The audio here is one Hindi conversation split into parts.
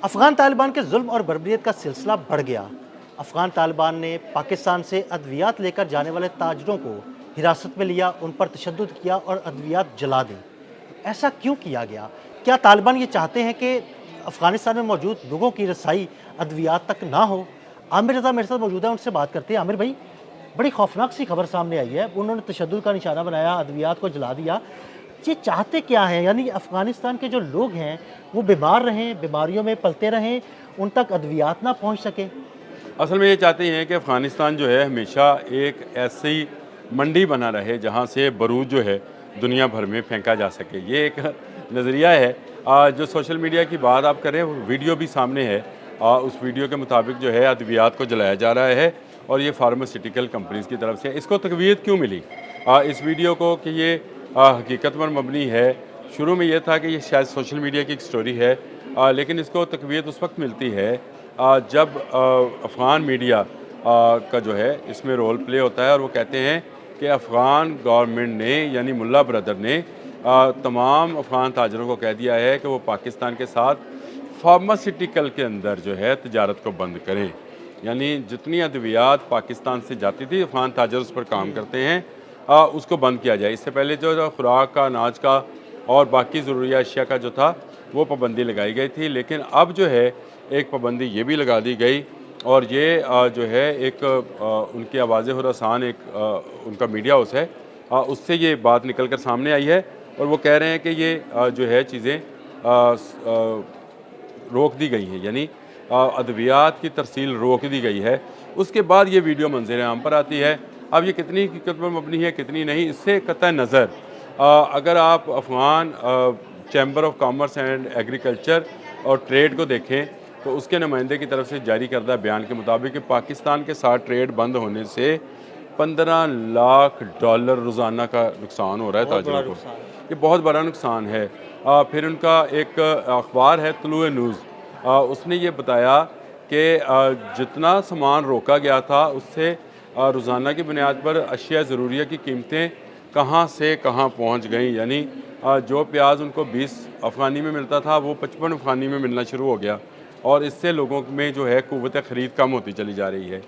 अफ़गान तालिबान के जुल्म और बर्बरियत का सिलसिला बढ़ गया। अफ़गान तालिबान ने पाकिस्तान से अद्वियात लेकर जाने वाले ताजरों को हिरासत में लिया, उन पर तशद्दुद किया और अद्वियात जला दी। ऐसा क्यों किया गया? क्या तालिबान ये चाहते हैं कि अफ़गानिस्तान में मौजूद लोगों की रसाई अद्वियात तक ना हो? आमिर रज़ा मेरे साथ मौजूद है, उनसे बात करते हैं। आमिर भाई, बड़ी खौफनाक सी खबर सामने आई है। उन्होंने तशद्दुद का निशाना बनाया, अद्वियात को जला दिया। ये चाहते क्या हैं? यानी अफ़गानिस्तान के जो लोग हैं, वो बीमार रहें, बीमारियों में पलते रहें, उन तक अद्वियात ना पहुँच सके? असल में ये चाहते हैं कि अफ़गानिस्तान जो है हमेशा एक ऐसी मंडी बना रहे जहाँ से बारूद जो है दुनिया भर में फेंका जा सके। ये एक नज़रिया है। जो सोशल मीडिया की बात आप कर रहे हैं वो वीडियो भी सामने है। उस वीडियो के मुताबिक जो है अद्वियात को जलाया जा रहा है और ये फार्मास्यूटिकल कंपनीज़ की तरफ से। इसको तक़वियत क्यों मिली इस वीडियो को कि ये हकीकत पर मबनी है? शुरू में ये था कि ये शायद सोशल मीडिया की एक स्टोरी है, लेकिन इसको तक़वियत उस वक्त मिलती है जब अफ़गान मीडिया का जो है इसमें रोल प्ले होता है और वो कहते हैं कि अफ़गान गवर्नमेंट ने यानी मुल्ला ब्रदर ने तमाम अफ़गान ताजरों को कह दिया है कि वो पाकिस्तान के साथ फार्मास्यूटिकल के अंदर जो है तजारत को बंद करें। यानी जितनी अद्वियात पाकिस्तान से जाती थी अफ़गान ताजर उस पर काम करते हैं, उसको बंद किया जाए। इससे पहले जो खुराक का, अनाज का और बाकी ज़रूरी अशिया का जो था वो पाबंदी लगाई गई थी, लेकिन अब जो है एक पाबंदी ये भी लगा दी गई और ये जो है एक उनकी आवाज़ खुरासान एक उनका मीडिया हाउस है, उससे ये बात निकल कर सामने आई है और वो कह रहे हैं कि ये जो है चीज़ें रोक दी गई हैं, यानी अद्वियात की तरसील रोक दी गई है। उसके बाद ये वीडियो मंज़र आम पर आती है। अब ये कितनी हकीकत पर मबनी है कितनी नहीं, इससे कतई नज़र अगर आप Afghan chamber of commerce and agriculture और ट्रेड को देखें तो उसके नुमाइंदे की तरफ से जारी करदा बयान के मुताबिक कि पाकिस्तान के साथ ट्रेड बंद होने से 15 लाख डॉलर रोज़ाना का नुकसान हो रहा है बहुत बड़ा ताजरों को। नुकसान है। ये बहुत बड़ा नुकसान है। फिर उनका एक अखबार है तुलुए न्यूज़, उसने ये बताया कि जितना सामान रोका गया था उससे रोज़ाना की बुनियाद पर अशिया ज़रूरिया की कीमतें कहाँ से कहाँ पहुँच गई। यानी जो प्याज उनको 20 अफ़गानी में मिलता था वो 55 अफ़गानी में मिलना शुरू हो गया और इससे लोगों में जो है क़ुव्वत ख़रीद कम होती चली जा रही है।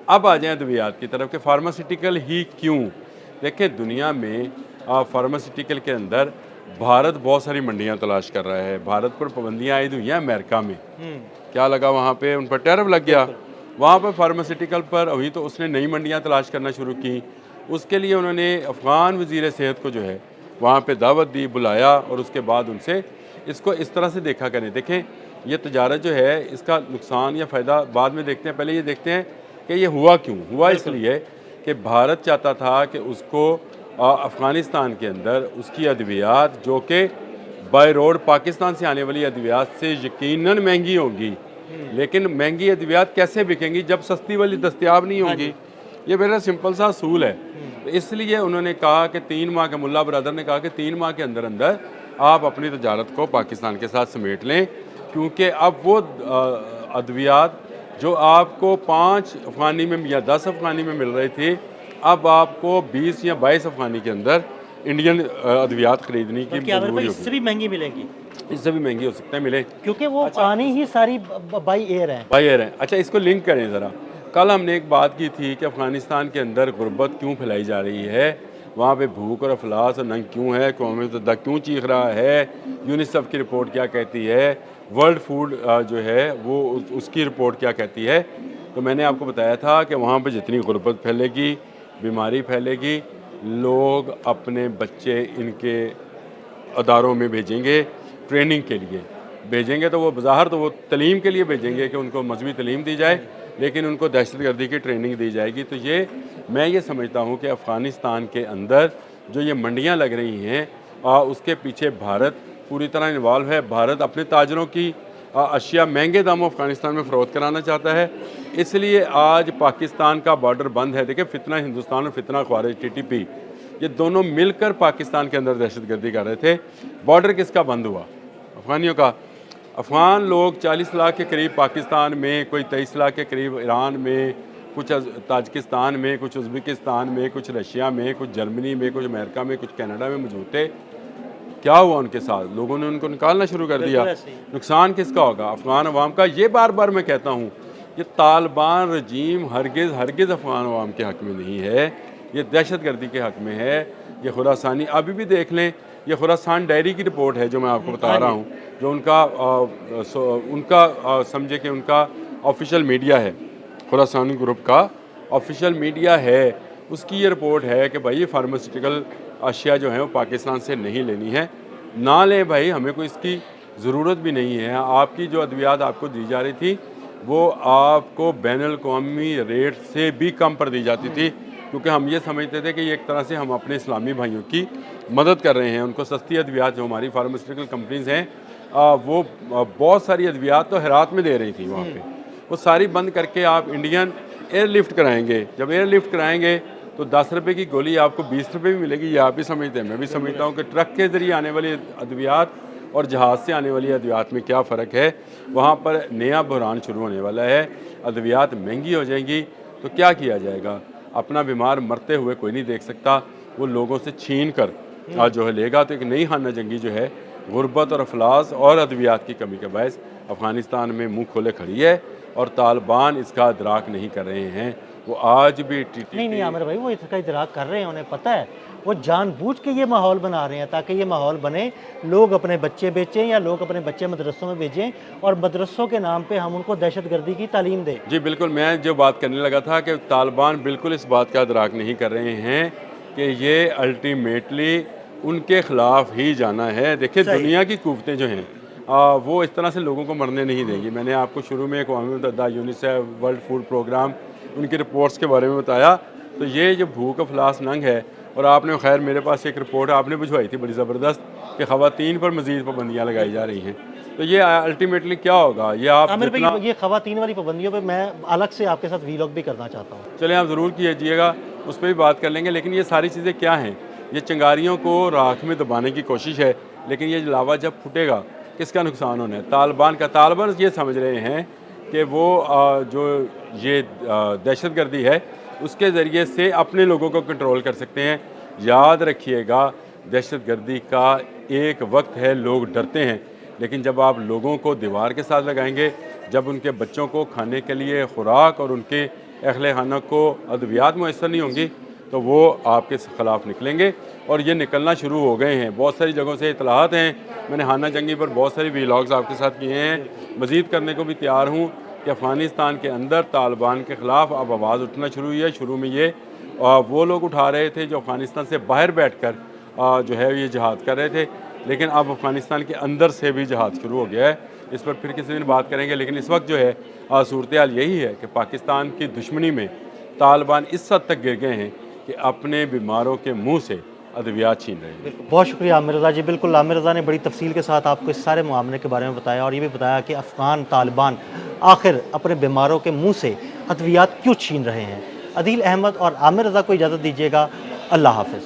अब आ जाएँ अद्वियात की तरफ कि फार्मास्यूटिकल ही क्यों? देखिए दुनिया में फार्मास्यूटिकल के अंदर भारत बहुत सारी मंडियाँ तलाश कर रहा है। भारत पर पाबंदियाँ आयद हुई हैं अमेरिका में। क्या लगा वहाँ पे? उन पर टैरिफ लग गया। वहाँ पर फार्मास्यूटिकल पर अभी तो उसने नई मंडियाँ तलाश करना शुरू की। उसके लिए उन्होंने अफ़गान वज़ीर सेहत को जो है वहाँ पे दावत दी, बुलाया और उसके बाद उनसे इसको इस तरह से देखा करें। देखें ये तजारत जो है इसका नुकसान या फ़ायदा बाद में देखते हैं, पहले ये देखते हैं कि ये हुआ क्यों? हुआ इसलिए कि भारत चाहता था कि उसको अफ़गानिस्तान के अंदर उसकी अद्वियात जो कि बाय रोड पाकिस्तान से आने वाली अद्वियात से यकीनन महंगी होंगी, लेकिन महंगी अद्वियात कैसे बिकेंगी जब सस्ती वाली दस्तयाब नहीं हाँ होंगी? जी। ये मेरा सिंपल सा असूल है। तो इसलिए उन्होंने कहा कि 3 माह के मुल्ला ब्रदर ने कहा कि 3 माह के अंदर अंदर आप अपनी तजारत को पाकिस्तान के साथ समेट लें, क्योंकि अब वो अद्वियात जो आपको 5 अफ़गानी में या 10 अफ़गानी में मिल रहे थे, अब आपको 20 या 22 अफ़गानी के अंदर इंडियन अद्वियात ख़रीदने की बल्कि आमिर भाई मजबूरी इससे होगी। भी महंगी मिलेंगी, इससे भी महंगी हो सकता है मिले। क्योंकि वो अच्छा आनी ही सारी बाई एयर है। भाई हैं। अच्छा इसको लिंक करें ज़रा। कल हमने एक बात की थी कि अफ़गानिस्तान के अंदर गुर्बत क्यों फैलाई जा रही है, वहाँ पे भूख और अफलास और नंग क्यों है, कौम मुत्तहिदा क्यों चीख रहा है, यूनिसेफ की रिपोर्ट क्या कहती है, वर्ल्ड फूड जो है वो उसकी रिपोर्ट क्या कहती है। तो मैंने आपको बताया था कि वहाँ पे जितनी गुर्बत फैलेगी, बीमारी फैलेगी, लोग अपने बच्चे इनके अदारों में भेजेंगे ट्रेनिंग के लिए। भेजेंगे तो वो बज़ाहिर तो वो तलीम के लिए भेजेंगे कि उनको मज़हबी तलीम दी जाए, लेकिन उनको दहशतगर्दी की ट्रेनिंग दी जाएगी। तो ये मैं ये समझता हूँ कि अफ़गानिस्तान के अंदर जो ये मंडियाँ लग रही हैं उसके पीछे भारत पूरी तरह इन्वॉल्व है। भारत अपने ताजरों की अशिया महंगे दामों अफ़गानिस्तान में फ़रोख्त कराना चाहता है, इसलिए आज पाकिस्तान का बॉर्डर बंद है। देखिए फितना हिंदुस्तान और फितना ख्वारिज TTP ये दोनों मिलकर पाकिस्तान के अंदर दहशतगर्दी कर रहे थे। बॉर्डर किसका बंद हुआ? अफ़गानियों का। अफ़गान लोग 40 लाख के करीब पाकिस्तान में, कोई 23 लाख के करीब ईरान में, कुछ ताजिकिस्तान में, कुछ उज़्बेकिस्तान में, कुछ रशिया में, कुछ जर्मनी में, कुछ अमेरिका में, कुछ कनाडा में मौजूद थे। क्या हुआ उनके साथ, लोगों ने उनको निकालना शुरू कर दिया। नुकसान किसका होगा? अफ़गान अवाम का। ये बार बार मैं कहता हूँ कि तालिबान रजीम हरगिज़ हरगिज़ अफ़गान अवाम के हक़ में नहीं है, ये दहशत गर्दी के हक़ में है। ये खुरासानी अभी भी देख लें, ये खुरासान डायरी की रिपोर्ट है जो मैं आपको बता रहा हूँ, जो उनका समझे कि उनका ऑफिशियल मीडिया है, खुरासानी ग्रुप का ऑफिशियल मीडिया है, उसकी ये रिपोर्ट है कि भाई ये फार्मास्यूटिकल अशिया जो है वो पाकिस्तान से नहीं लेनी है, ना लें भाई, हमें कोई इसकी ज़रूरत भी नहीं है। आपकी जो अद्वियात आपको दी जा रही थी वो आपको बैनुल-अक़वामी रेट से भी कम पर दी जाती थी, क्योंकि हम ये समझते थे कि ये एक तरह से हम अपने इस्लामी भाइयों की मदद कर रहे हैं। उनको सस्ती अद्वियात जो हमारी फार्मास्यूटिकल कंपनीज़ हैं वो बहुत सारी अद्वियात तो हेरात में दे रही थी वहाँ पे, वो सारी बंद करके आप इंडियन एयरलिफ्ट कराएंगे। जब एयरलिफ्ट कराएंगे तो 10 रुपये की गोली आपको 20 रुपये भी मिलेगी। ये आप भी समझते हैं, मैं भी समझता हूँ कि ट्रक के ज़रिए आने वाली अद्वियात और जहाज़ से आने वाली अद्वियात में क्या फ़र्क है। वहाँ पर नया बहरान शुरू होने वाला है, अद्वियात महंगी हो जाएंगी तो क्या किया जाएगा? अपना बीमार मरते हुए कोई नहीं देख सकता, वो लोगों से छीन कर जो है लेगा। तो एक नई खाना जंगी जो है गुर्बत और अफलास और अद्वियात की कमी के बायस अफ़गानिस्तान में मुँह खोले खड़ी है, और तालिबान इसका इदराक नहीं कर रहे हैं। वो आज भी नहीं आमिर भाई, वो इसका इदराक कर रहे हैं, उन्हें पता है। वो जानबूझ के ये माहौल बना रहे हैं ताकि ये माहौल बने, लोग अपने बच्चे बेचें या लोग अपने बच्चे मदरसों में भेजें और मदरसों के नाम पे हम उनको दहशतगर्दी की तालीम दें। जी बिल्कुल, मैं जो बात करने लगा था कि तालिबान बिल्कुल इस बात का इदराक नहीं कर रहे हैं कि ये अल्टीमेटली उनके ख़िलाफ़ ही जाना है। देखिए दुनिया की कुव्वतें जो हैं वो इस तरह से लोगों को मरने नहीं देंगी। मैंने आपको शुरू में अक़वाम मुत्तहिदा, यूनिसेफ, वर्ल्ड फूड प्रोग्राम, उनकी रिपोर्ट्स के बारे में बताया। तो ये जो भूख अफलास नंग है, और आपने खैर मेरे पास एक रिपोर्ट आपने भिजवाई थी बड़ी ज़बरदस्त कि ख़वातीन पर मज़ीद पाबंदियाँ लगाई जा रही हैं। तो ये अल्टीमेटली क्या होगा? ये आप आमिर भाई, ये ख़वातीन वाली पाबंदियों पे मैं अलग से आपके साथ वीलॉग भी करना चाहता हूँ। चलें, आप ज़रूर कीजिएगा, उस पर भी बात कर लेंगे। लेकिन ये सारी चीज़ें क्या हैं? ये चिंगारियों को राख में दबाने की कोशिश है, लेकिन ये लावा जब फूटेगा किसका नुकसान होना है? तालिबान का। तालिबान ये समझ रहे हैं कि वो जो ये दहशतगर्दी है उसके ज़रिए से अपने लोगों को कंट्रोल कर सकते हैं। याद रखिएगा, दहशतगर्दी का एक वक्त है, लोग डरते हैं, लेकिन जब आप लोगों को दीवार के साथ लगाएंगे, जब उनके बच्चों को खाने के लिए खुराक और उनके अहले खाना को अद्वियात मैसर नहीं होंगी, तो वो आपके ख़िलाफ़ निकलेंगे। और ये निकलना शुरू हो गए हैं। बहुत सारी जगहों से इतलात हैं, मैंने खाना जंगी पर बहुत सारी वीलॉग्स आपके साथ किए हैं, मज़ीद करने को भी तैयार हूँ कि अफ़गानिस्तान के अंदर तालिबान के ख़िलाफ़ अब आवाज़ उठना शुरू हुई है। शुरू में ये वो लोग उठा रहे थे जो अफ़गानिस्तान से बाहर बैठकर जो है ये जिहाद कर रहे थे, लेकिन अब अफ़गानिस्तान के अंदर से भी जिहाद शुरू हो गया है। इस पर फिर किसी दिन बात करेंगे। लेकिन इस वक्त जो है सूरत हाल यही है कि पाकिस्तान की दुश्मनी में तालिबान इस हद तक गिर गए हैं कि अपने बीमारों के मुँह से अद्वियात छीन रहे हैं। बहुत शुक्रिया आमिर रज़ा जी। बिल्कुल, आमिर रज़ा ने बड़ी तफसील के साथ आपको इस सारे मामले के बारे में बताया, और ये भी बताया कि अफ़गान तालिबान आखिर अपने बीमारों के मुँह से अद्वियात क्यों छीन रहे हैं। अदील अहमद और आमिर रज़ा को इजाज़त दीजिएगा। अल्लाह हाफ़िज़।